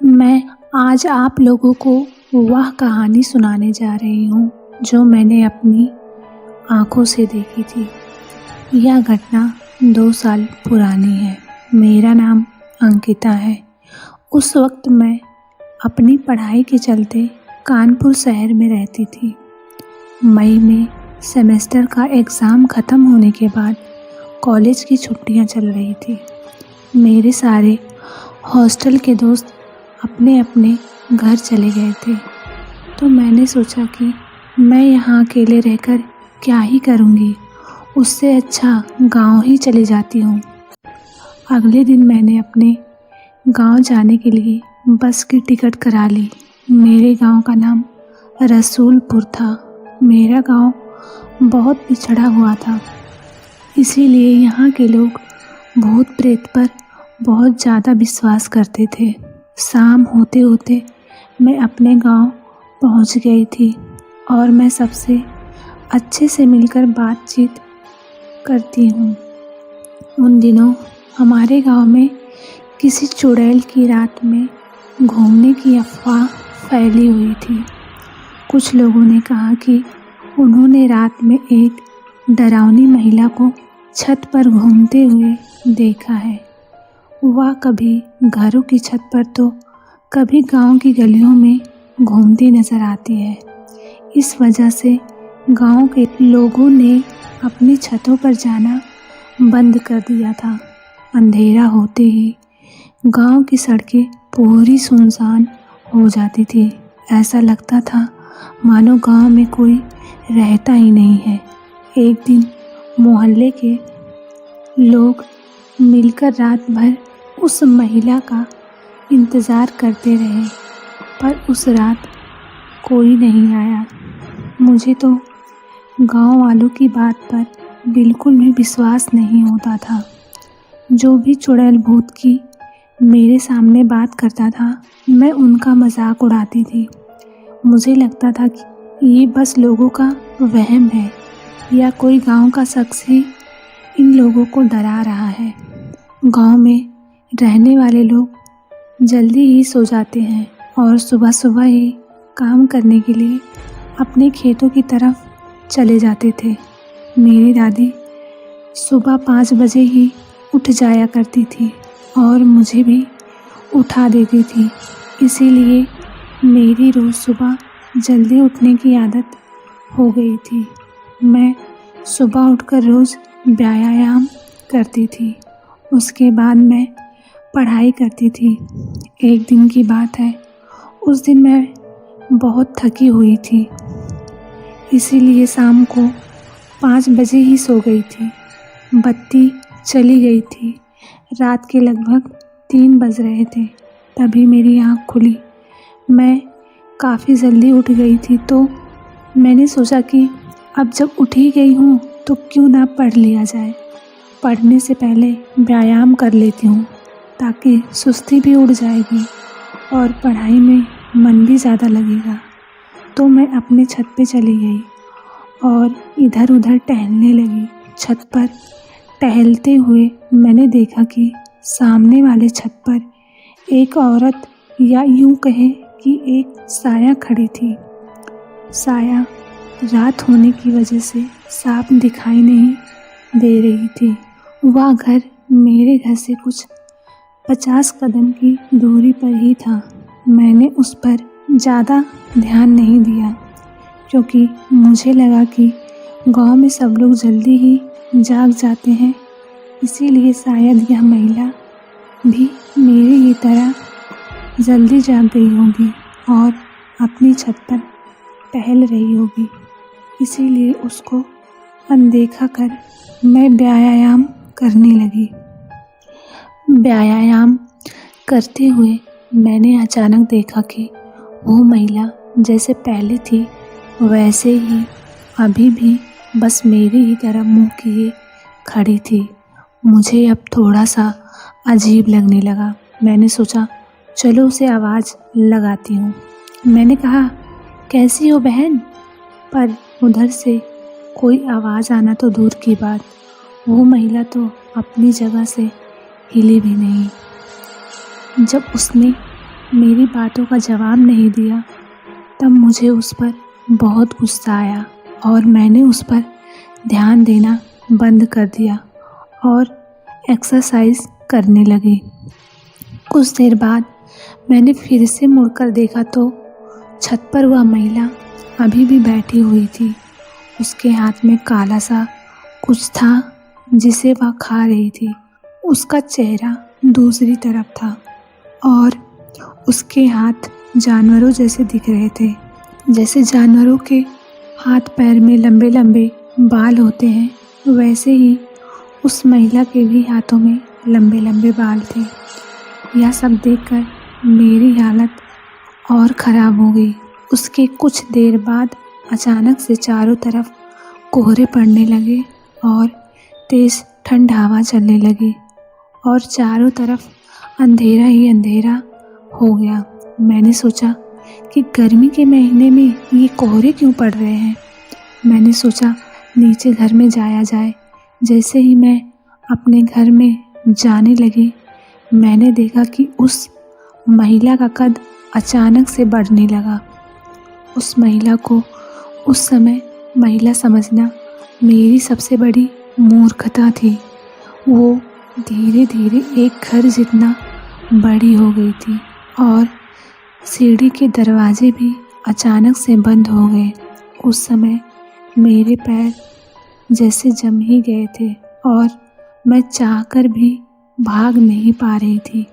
मैं आज आप लोगों को वह कहानी सुनाने जा रही हूँ जो मैंने अपनी आँखों से देखी थी। यह घटना 2 साल पुरानी है। मेरा नाम अंकिता है। उस वक्त मैं अपनी पढ़ाई के चलते कानपुर शहर में रहती थी। मई में सेमेस्टर का एग्ज़ाम ख़त्म होने के बाद कॉलेज की छुट्टियां चल रही थी। मेरे सारे हॉस्टल के दोस्त अपने अपने घर चले गए थे, तो मैंने सोचा कि मैं यहाँ अकेले रहकर क्या ही करूँगी, उससे अच्छा गांव ही चली जाती हूँ। अगले दिन मैंने अपने गांव जाने के लिए बस की टिकट करा ली। मेरे गांव का नाम रसूलपुर था। मेरा गांव बहुत पिछड़ा हुआ था, इसीलिए यहाँ के लोग भूत प्रेत पर बहुत ज़्यादा विश्वास करते थे। शाम होते होते मैं अपने गांव पहुँच गई थी और मैं सबसे अच्छे से मिलकर बातचीत करती हूँ। उन दिनों हमारे गांव में किसी चुड़ैल की रात में घूमने की अफवाह फैली हुई थी। कुछ लोगों ने कहा कि उन्होंने रात में एक डरावनी महिला को छत पर घूमते हुए देखा है। वह कभी घरों की छत पर तो कभी गांव की गलियों में घूमती नजर आती है। इस वजह से गांव के लोगों ने अपनी छतों पर जाना बंद कर दिया था। अंधेरा होते ही गांव की सड़कें पूरी सुनसान हो जाती थी। ऐसा लगता था मानो गांव में कोई रहता ही नहीं है। एक दिन मोहल्ले के लोग मिलकर रात भर उस महिला का इंतज़ार करते रहे, पर उस रात कोई नहीं आया। मुझे तो गांव वालों की बात पर बिल्कुल भी विश्वास नहीं होता था। जो भी चुड़ैल भूत की मेरे सामने बात करता था, मैं उनका मजाक उड़ाती थी। मुझे लगता था कि ये बस लोगों का वहम है या कोई गांव का शख्स ही इन लोगों को डरा रहा है। गांव में रहने वाले लोग जल्दी ही सो जाते हैं और सुबह सुबह ही काम करने के लिए अपने खेतों की तरफ चले जाते थे। मेरी दादी सुबह 5 बजे ही उठ जाया करती थी और मुझे भी उठा देती थी। इसीलिए मेरी रोज़ सुबह जल्दी उठने की आदत हो गई थी। मैं सुबह उठकर रोज़ व्यायाम करती थी। उसके बाद मैं पढ़ाई करती थी। एक दिन की बात है, उस दिन मैं बहुत थकी हुई थी, इसीलिए शाम को 5 बजे ही सो गई थी। बत्ती चली गई थी। रात के लगभग 3 बज रहे थे, तभी मेरी आँख खुली। मैं काफ़ी जल्दी उठ गई थी, तो मैंने सोचा कि अब जब उठ ही गई हूँ तो क्यों ना पढ़ लिया जाए। पढ़ने से पहले व्यायाम कर लेती हूँ, ताकि सुस्ती भी उड़ जाएगी और पढ़ाई में मन भी ज़्यादा लगेगा। तो मैं अपने छत पे चली गई और इधर उधर टहलने लगी। छत पर टहलते हुए मैंने देखा कि सामने वाले छत पर एक औरत, या यूँ कहें कि एक साया खड़ी थी। साया रात होने की वजह से साफ दिखाई नहीं दे रही थी। वह घर मेरे घर से कुछ 50 कदम की दूरी पर ही था। मैंने उस पर ज़्यादा ध्यान नहीं दिया, क्योंकि मुझे लगा कि गांव में सब लोग जल्दी ही जाग जाते हैं, इसीलिए शायद यह महिला भी मेरी ही तरह जल्दी जाग गई होगी और अपनी छत पर टहल रही होगी। इसीलिए उसको अनदेखा कर मैं व्यायाम करने लगी। व्यायाम करते हुए मैंने अचानक देखा कि वो महिला जैसे पहले थी वैसे ही अभी भी बस मेरी ही तरफ मुंह किए खड़ी थी। मुझे अब थोड़ा सा अजीब लगने लगा। मैंने सोचा चलो उसे आवाज़ लगाती हूँ। मैंने कहा, कैसी हो बहन? पर उधर से कोई आवाज़ आना तो दूर की बात, वो महिला तो अपनी जगह से हिली भी नहीं। जब उसने मेरी बातों का जवाब नहीं दिया तब मुझे उस पर बहुत गुस्सा आया और मैंने उस पर ध्यान देना बंद कर दिया और एक्सरसाइज करने लगी। कुछ देर बाद मैंने फिर से मुड़कर देखा तो छत पर वह महिला अभी भी बैठी हुई थी। उसके हाथ में काला सा कुछ था जिसे वह खा रही थी। उसका चेहरा दूसरी तरफ था और उसके हाथ जानवरों जैसे दिख रहे थे। जैसे जानवरों के हाथ पैर में लंबे लंबे बाल होते हैं, वैसे ही उस महिला के भी हाथों में लंबे लंबे बाल थे। यह सब देखकर मेरी हालत और ख़राब हो गई। उसके कुछ देर बाद अचानक से चारों तरफ कोहरे पड़ने लगे और तेज़ ठंड हवा चलने लगी और चारों तरफ अंधेरा ही अंधेरा हो गया। मैंने सोचा कि गर्मी के महीने में ये कोहरे क्यों पड़ रहे हैं। मैंने सोचा नीचे घर में जाया जाए। जैसे ही मैं अपने घर में जाने लगी, मैंने देखा कि उस महिला का कद अचानक से बढ़ने लगा। उस महिला को उस समय महिला समझना मेरी सबसे बड़ी मूर्खता थी। वो धीरे धीरे एक घर जितना बड़ी हो गई थी और सीढ़ी के दरवाजे भी अचानक से बंद हो गए। उस समय मेरे पैर जैसे जम ही गए थे और मैं चाहकर भी भाग नहीं पा रही थी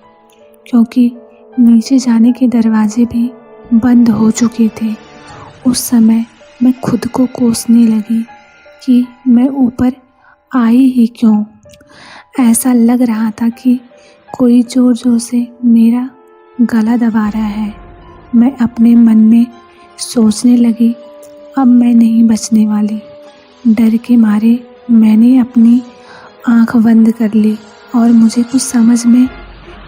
क्योंकि नीचे जाने के दरवाजे भी बंद हो चुके थे। उस समय मैं खुद को कोसने लगी कि मैं ऊपर आई ही क्यों। ऐसा लग रहा था कि कोई ज़ोर ज़ोर से मेरा गला दबा रहा है। मैं अपने मन में सोचने लगी, अब मैं नहीं बचने वाली। डर के मारे मैंने अपनी आँख बंद कर ली और मुझे कुछ समझ में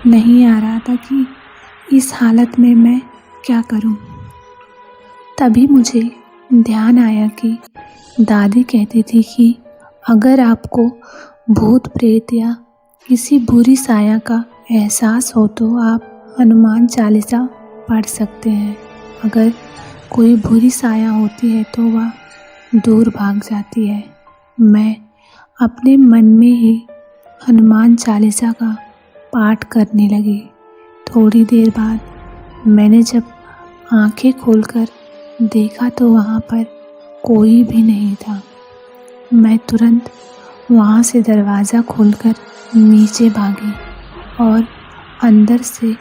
नहीं आ रहा था कि इस हालत में मैं क्या करूं। तभी मुझे ध्यान आया कि दादी कहती थी कि अगर आपको भूत प्रेत या किसी बुरी साया का एहसास हो तो आप हनुमान चालीसा पढ़ सकते हैं। अगर कोई बुरी साया होती है तो वह दूर भाग जाती है। मैं अपने मन में ही हनुमान चालीसा का पाठ करने लगी। थोड़ी देर बाद मैंने जब आंखें खोलकर देखा तो वहाँ पर कोई भी नहीं था। मैं तुरंत वहाँ से दरवाज़ा खोलकर नीचे भागी और अंदर से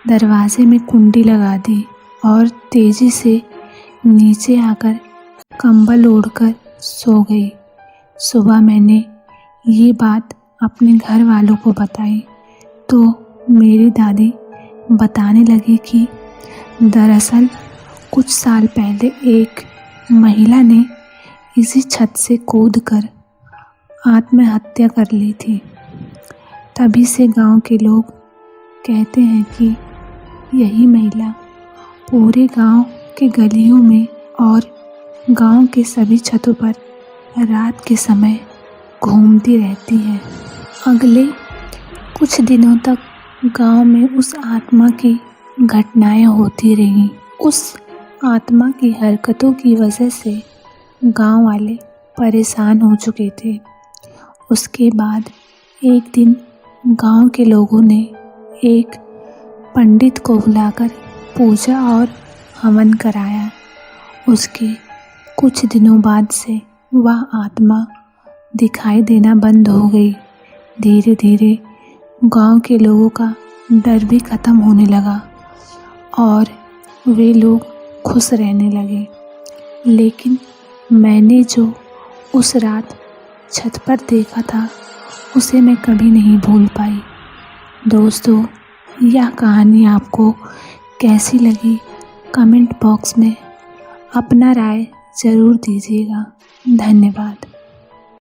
दरवाजे में कुंडी लगा दी और तेज़ी से नीचे आकर कंबल ओढ़कर सो गई। सुबह मैंने ये बात अपने घर वालों को बताई तो मेरी दादी बताने लगी कि दरअसल कुछ साल पहले एक महिला ने इसी छत से कूदकर आत्महत्या कर ली थी। तभी से गांव के लोग कहते हैं कि यही महिला पूरे गांव के गलियों में और गांव के सभी छतों पर रात के समय घूमती रहती है। अगले कुछ दिनों तक गांव में उस आत्मा की घटनाएं होती रहीं। उस आत्मा की हरकतों की वजह से गांव वाले परेशान हो चुके थे। उसके बाद एक दिन गांव के लोगों ने एक पंडित को बुलाकर पूजा और हवन कराया। उसके कुछ दिनों बाद से वह आत्मा दिखाई देना बंद हो गई। धीरे धीरे गांव के लोगों का डर भी ख़त्म होने लगा और वे लोग खुश रहने लगे। लेकिन मैंने जो उस रात छत पर देखा था उसे मैं कभी नहीं भूल पाई। दोस्तों, यह कहानी आपको कैसी लगी कमेंट बॉक्स में अपना राय ज़रूर दीजिएगा। धन्यवाद।